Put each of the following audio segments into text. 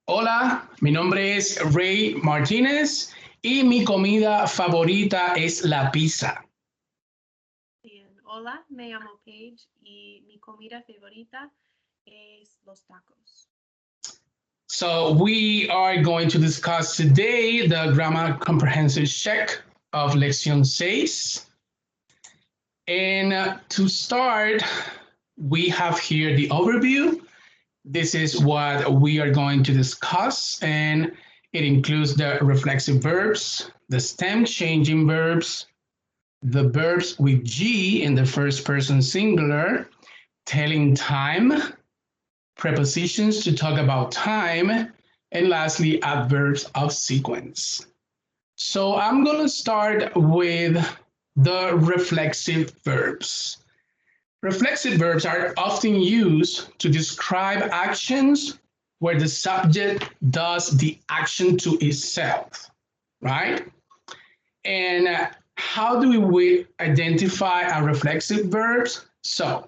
Hola, mi nombre es Ray Martínez y mi comida favorita es la pizza. Bien. Hola, me llamo Paige y mi comida favorita es los tacos. So we are going to discuss today the grammar comprehensive check of Leccion 6. And to start, we have here the overview. This is what we are going to discuss, and it includes the reflexive verbs, the stem changing verbs, the verbs with G in the first person singular, telling time, prepositions to talk about time, and lastly, adverbs of sequence. So I'm going to start with the reflexive verbs. Reflexive verbs are often used to describe actions where the subject does the action to itself, right? And how do we identify our reflexive verbs? So,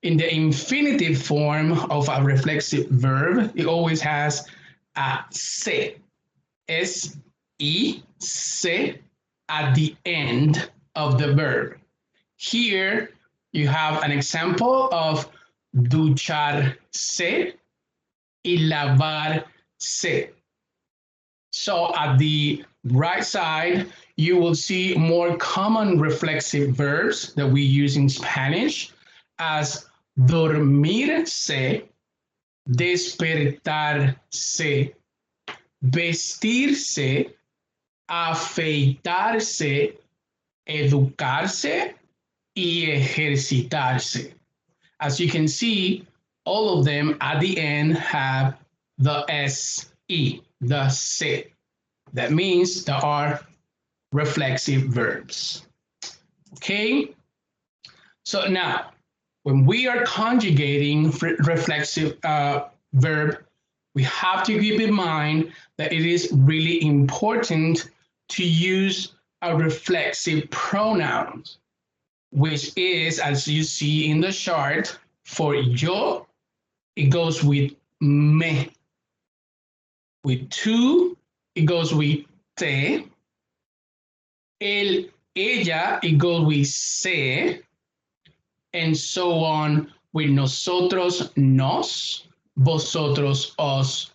in the infinitive form of a reflexive verb, it always has a se, S-E-C at the end of the verb. Here, you have an example of ducharse y lavarse. So at the right side, you will see more common reflexive verbs that we use in Spanish as dormirse, despertarse, vestirse, afeitarse, educarse, y ejercitarse. As you can see, all of them at the end have the SE, the se. That means there are reflexive verbs. Okay? So now, when we are conjugating reflexive verb, we have to keep in mind that it is really important to use a reflexive pronoun, which is, as you see in the chart, for yo, it goes with me. With tú, it goes with te. El, ella, it goes with se. And so on with nosotros, nos, vosotros, os,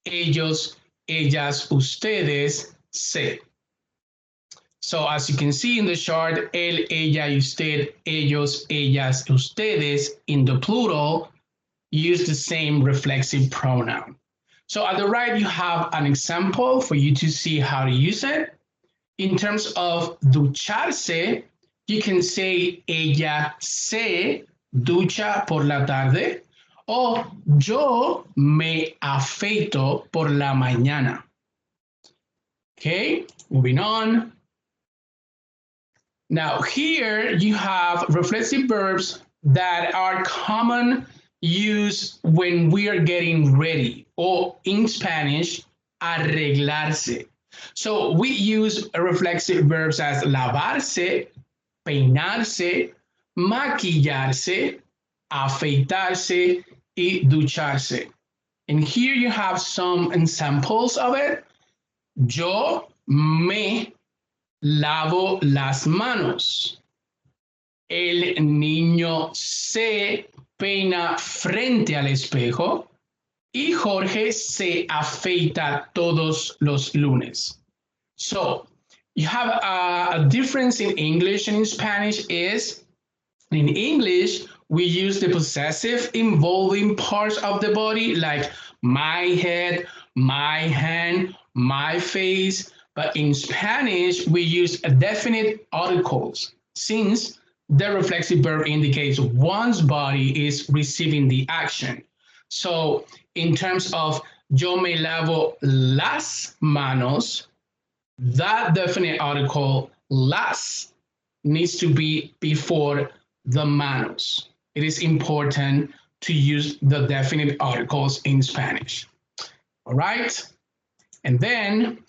ellos, ellas, ustedes, se. So as you can see in the chart, él, ella, usted, ellos, ellas, ustedes, in the plural, use the same reflexive pronoun. So at the right, you have an example for you to see how to use it. In terms of ducharse, you can say ella se ducha por la tarde o yo me afeito por la mañana. Okay, moving on. Now here you have reflexive verbs that are common use when we are getting ready, or in Spanish, arreglarse. So we use reflexive verbs as lavarse, peinarse, maquillarse, afeitarse, y ducharse. And here you have some examples of it. Yo me lavo las manos. El niño se peina frente al espejo y Jorge se afeita todos los lunes. So you have a difference in English and in Spanish is, in English, we use the possessive involving parts of the body like my head, my hand, my face. But in Spanish, we use definite articles since the reflexive verb indicates one's body is receiving the action. So in terms of yo me lavo las manos, that definite article las needs to be before the manos. It is important to use the definite articles in Spanish. All right. And then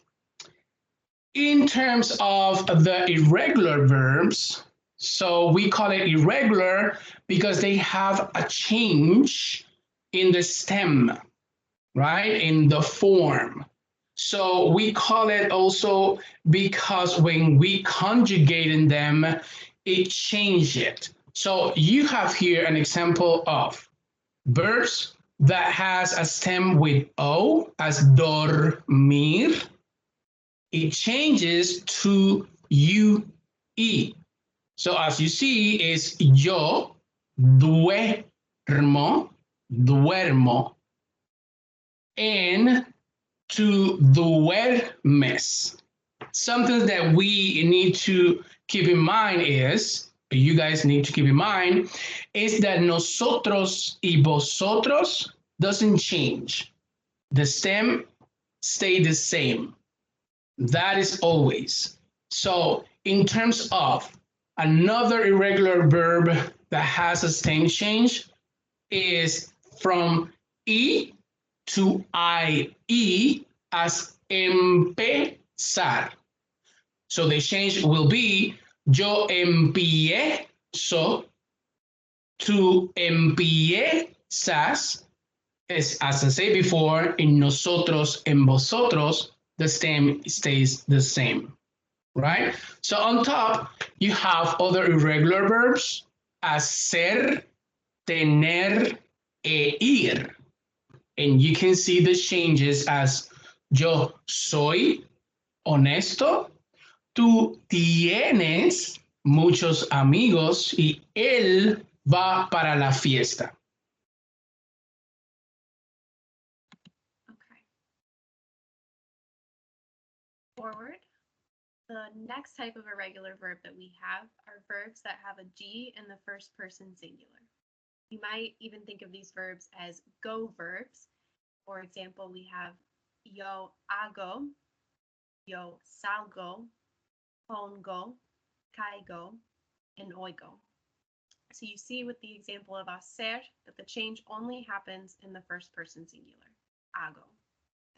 in terms of the irregular verbs, so we call it irregular because they have a change in the stem, right? In the form. So we call it also because when we conjugate in them, it changes it. So you have here an example of verbs that has a stem with O as dormir. It changes to UE. So as you see is yo duermo, duermo, and to duermes. Something that we need to keep in mind is, you guys need to keep in mind, is that nosotros y vosotros doesn't change. The stem stay the same. That is always. So in terms of another irregular verb that has a stem change is from E to IE as empezar. So the change will be yo empiezo to empiezas. As I said before, in nosotros, en vosotros, the stem stays the same, right? So on top, you have other irregular verbs, hacer, tener, e ir. And you can see the changes as yo soy honesto, tú tienes muchos amigos y él va para la fiesta. Okay. Forward. The next type of irregular verb that we have are verbs that have a G in the first person singular. You might even think of these verbs as go verbs. For example, we have yo hago, yo salgo, pongo, caigo, and oigo. So you see with the example of hacer that the change only happens in the first person singular, hago.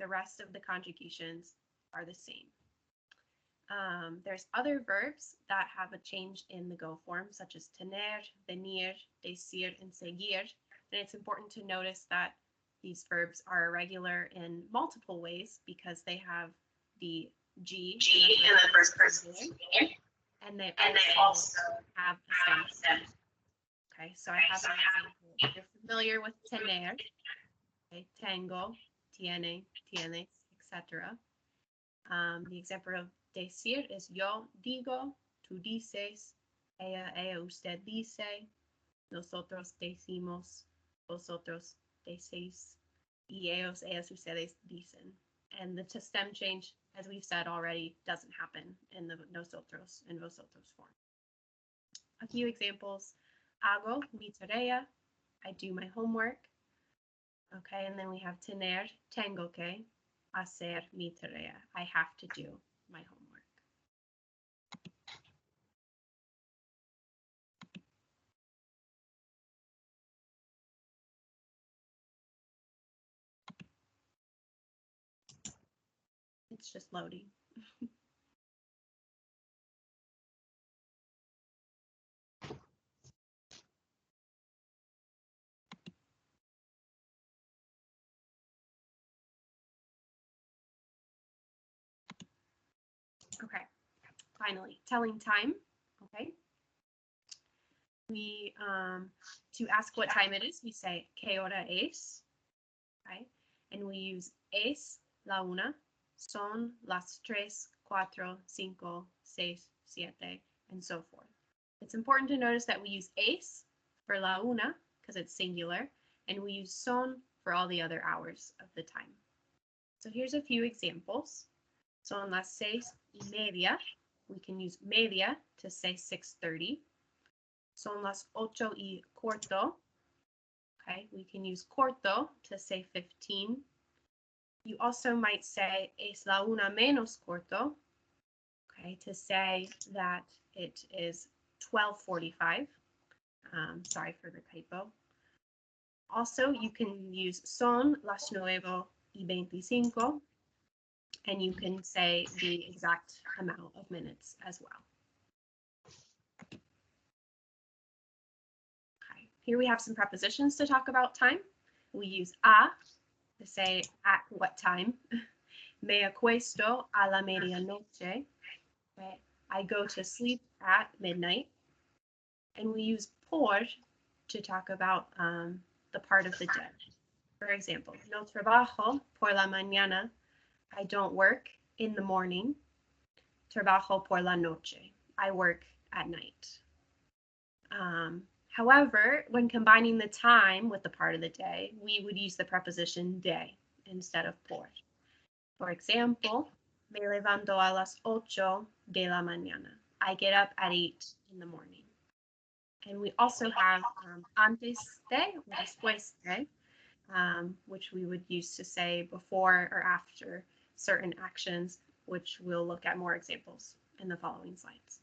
The rest of the conjugations are the same. There's other verbs that have a change in the go form, such as tener, venir, decir, and seguir. And it's important to notice that these verbs are irregular in multiple ways because they have the G in the first person singular, and they also have a stem. Okay, so I have an example. If you're familiar with tener, okay, tengo, tiene, tienes, etc. The example of decir is yo digo, tú dices, ella, usted dice, nosotros decimos, vosotros decís, y ellos, ellas, ustedes dicen. And the stem change, as we've said already, doesn't happen in the nosotros and vosotros form. A few examples: hago mi tarea, I do my homework. Okay, and then we have tener, tengo que, hacer mi tarea, I have to do my homework. It's just loading. Okay, finally, telling time. Okay, we to ask what time it is, we say ¿qué hora es? Okay, and we use es la una, son las 3, 4, 5, 6, 7, and so forth. It's important to notice that we use es for la una because it's singular, and we use son for all the other hours of the time. So here's a few examples. Son las 6:30. We can use media to say 6:30. Son las 8:15. Okay, we can use corto to say 15. You also might say es la una menos corto, okay, to say that it is 12:45. Sorry for the typo. Also, you can use son las 9:25, and you can say the exact amount of minutes as well. Okay, here we have some prepositions to talk about time. We use a to say at what time. Me acuesto a la medianoche. Okay. I go to sleep at midnight. And we use por to talk about the part of the day. For example, no trabajo por la mañana. I don't work in the morning. Trabajo por la noche. I work at night. However, when combining the time with the part of the day, we would use the preposition de instead of por. For example, me levanto a las 8 de la mañana. I get up at 8 in the morning. And we also have antes de or después de, which we would use to say before or after certain actions, which we'll look at more examples in the following slides.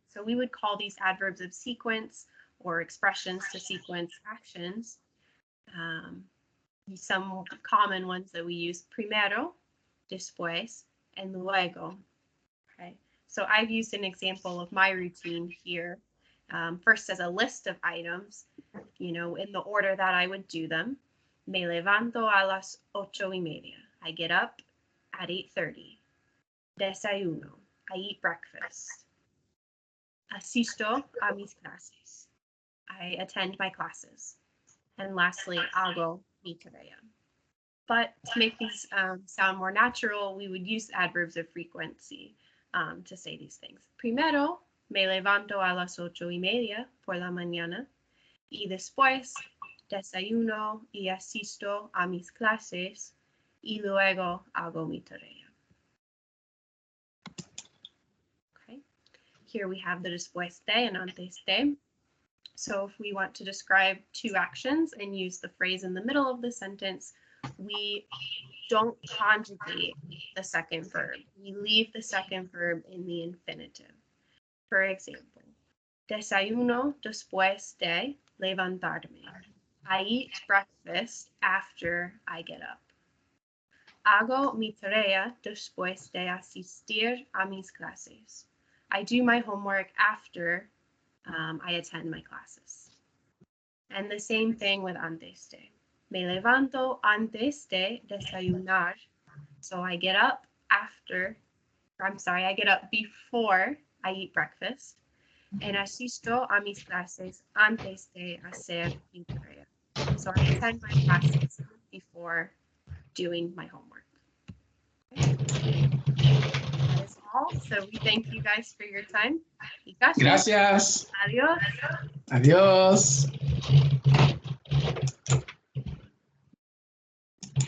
So we would call these adverbs of sequence or expressions to sequence actions. Some common ones that we use: primero, después, and luego. Okay. So I've used an example of my routine here. First as a list of items, in the order that I would do them. Me levanto a las 8:30. I get up at 8:30. Desayuno. I eat breakfast. Asisto a mis clases. I attend my classes. And lastly, hago mi tarea. But to make these sound more natural, we would use adverbs of frequency to say these things. Primero, me levanto a las 8:30 por la mañana. Y después, desayuno y asisto a mis clases. Y luego hago mi tarea. Okay. Here we have the después de and antes de. So if we want to describe two actions and use the phrase in the middle of the sentence, we don't conjugate the second verb. We leave the second verb in the infinitive. For example, desayuno después de levantarme. I eat breakfast after I get up. Hago mi tarea después de asistir a mis clases. I do my homework after I attend my classes. And the same thing with antes de. Me levanto antes de desayunar. So I get up before I eat breakfast. And asisto a mis clases antes de hacer mi tarea. So I attend my classes before doing my homework. Okay. That is all. So we thank you guys for your time. Gracias. Adiós. Adiós.